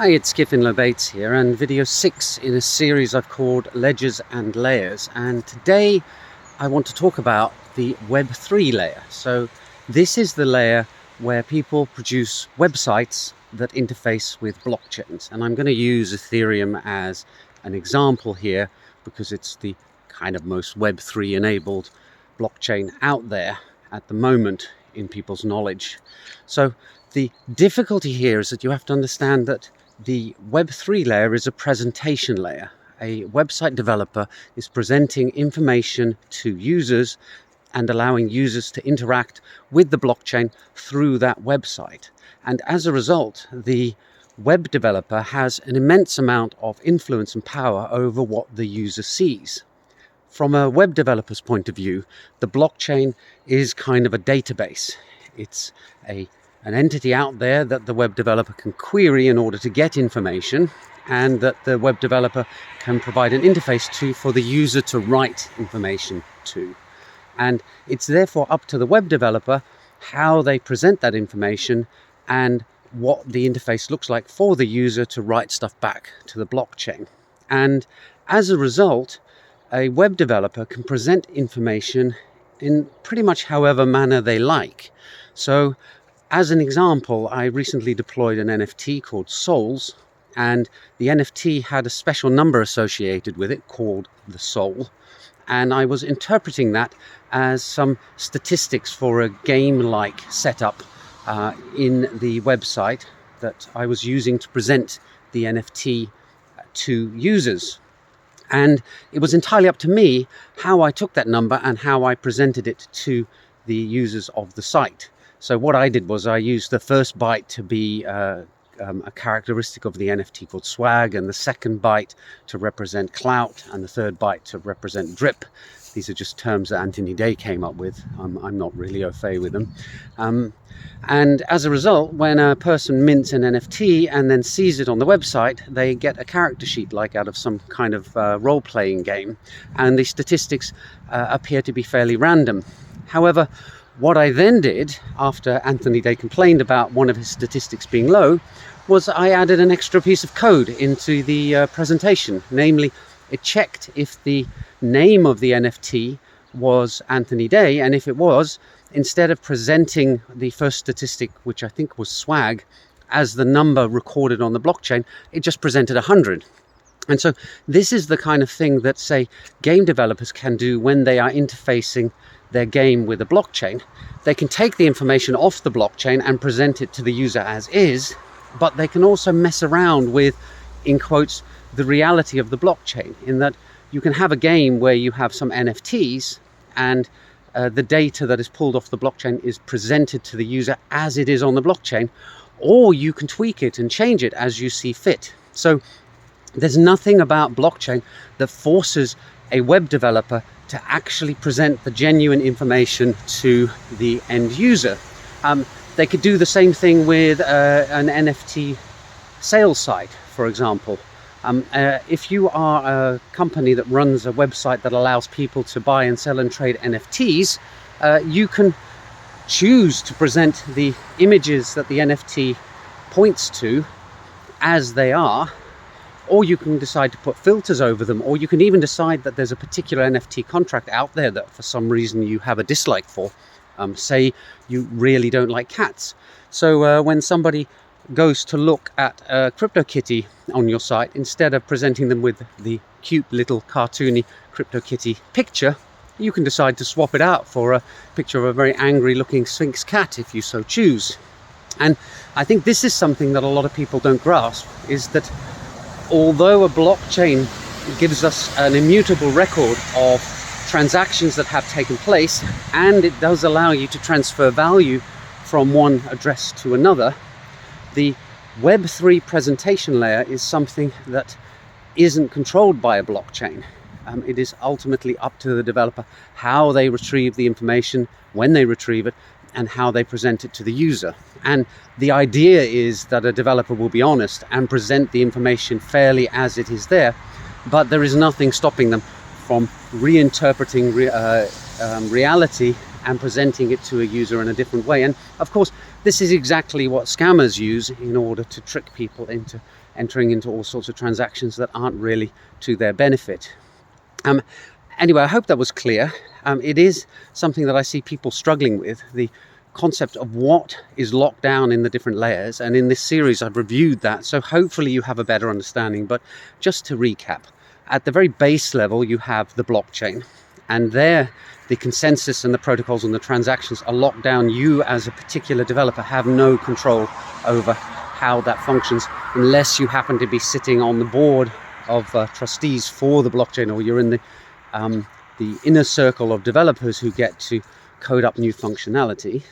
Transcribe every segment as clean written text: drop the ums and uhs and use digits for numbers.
Hi, it's Giffen Lobates here, and video 6 in a series I've called Ledgers and Layers. And today I want to talk about the Web3 layer. So this is the layer where people produce websites that interface with blockchains. And I'm going to use Ethereum as an example here because it's the kind of most Web3 enabled blockchain out there at the moment in people's knowledge. So the difficulty here is that you have to understand that the Web3 layer is a presentation layer. A website developer is presenting information to users and allowing users to interact with the blockchain through that website. And as a result, the web developer has an immense amount of influence and power over what the user sees. From a web developer's point of view, the blockchain is kind of a database. It's an entity out there that the web developer can query in order to get information, and that the web developer can provide an interface to for the user to write information to. And it's therefore up to the web developer how they present that information and what the interface looks like for the user to write stuff back to the blockchain. And as a result, a web developer can present information in pretty much however manner they like. So as an example, I recently deployed an NFT called Souls, and the NFT had a special number associated with it called the Soul. And I was interpreting that as some statistics for a game-like setup in the website that I was using to present the NFT to users. And it was entirely up to me how I took that number and how I presented it to the users of the site. So what I did was I used the first byte to be a characteristic of the NFT called swag, and the second byte to represent clout, and the third byte to represent drip. These are just terms that Anthony Day came up with. I'm not really au fait with them. And as a result, when a person mints an NFT and then sees it on the website, they get a character sheet like out of some kind of role-playing game, and the statistics appear to be fairly random. However, what I then did, after Anthony Day complained about one of his statistics being low, was I added an extra piece of code into the presentation. Namely, it checked if the name of the NFT was Anthony Day, and if it was, instead of presenting the first statistic, which I think was swag, as the number recorded on the blockchain, it just presented 100. And so this is the kind of thing that, say, game developers can do when they are interfacing their game with a blockchain. They can take the information off the blockchain and present it to the user as is, but they can also mess around with, in quotes, the reality of the blockchain, in that you can have a game where you have some NFTs and the data that is pulled off the blockchain is presented to the user as it is on the blockchain, or you can tweak it and change it as you see fit. So there's nothing about blockchain that forces a web developer to actually present the genuine information to the end user. They could do the same thing with an NFT sales site, for example. If you are a company that runs a website that allows people to buy and sell and trade NFTs, you can choose to present the images that the NFT points to as they are, or you can decide to put filters over them, or you can even decide that there's a particular NFT contract out there that for some reason you have a dislike for. Say you really don't like cats. So when somebody goes to look at a CryptoKitty on your site, instead of presenting them with the cute little cartoony CryptoKitty picture, you can decide to swap it out for a picture of a very angry looking Sphinx cat if you so choose. And I think this is something that a lot of people don't grasp, is that although a blockchain gives us an immutable record of transactions that have taken place, and it does allow you to transfer value from one address to another, the Web3 presentation layer is something that isn't controlled by a blockchain. It is ultimately up to the developer how they retrieve the information, when they retrieve it, and how they present it to the user. And the idea is that a developer will be honest and present the information fairly as it is there, but there is nothing stopping them from reinterpreting reality and presenting it to a user in a different way. And of course, this is exactly what scammers use in order to trick people into entering into all sorts of transactions that aren't really to their benefit. Anyway, I hope that was clear. It is something that I see people struggling with, the concept of what is locked down in the different layers, and in this series I've reviewed that, so hopefully you have a better understanding. But just to recap, at the very base level you have the blockchain, and there the consensus and the protocols and the transactions are locked down. You as a particular developer have no control over how that functions unless you happen to be sitting on the board of trustees for the blockchain, or you're in the inner circle of developers who get to code up new functionality.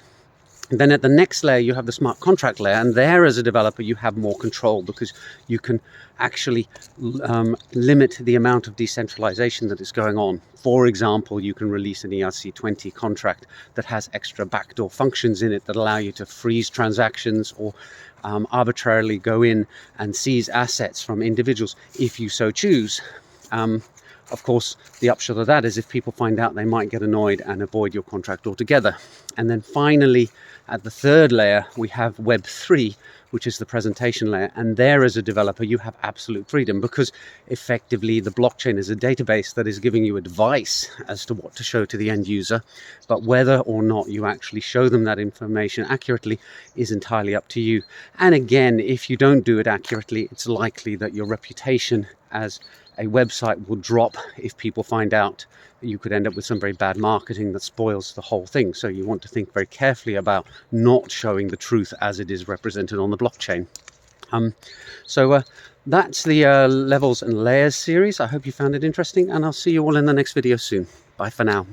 And then at the next layer you have the smart contract layer, and there as a developer you have more control because you can actually limit the amount of decentralization that is going on. For example, you can release an ERC20 contract that has extra backdoor functions in it that allow you to freeze transactions or arbitrarily go in and seize assets from individuals if you so choose. Of course, the upshot of that is if people find out, they might get annoyed and avoid your contract altogether. And then finally, at the third layer, we have Web3, which is the presentation layer. And there, as a developer, you have absolute freedom because effectively the blockchain is a database that is giving you advice as to what to show to the end user. But whether or not you actually show them that information accurately is entirely up to you. And again, if you don't do it accurately, it's likely that your reputation as a website will drop if people find out. You could end up with some very bad marketing that spoils the whole thing. So you want to think very carefully about not showing the truth as it is represented on the blockchain. That's the Levels and Layers series. I hope you found it interesting, and I'll see you all in the next video soon. Bye for now.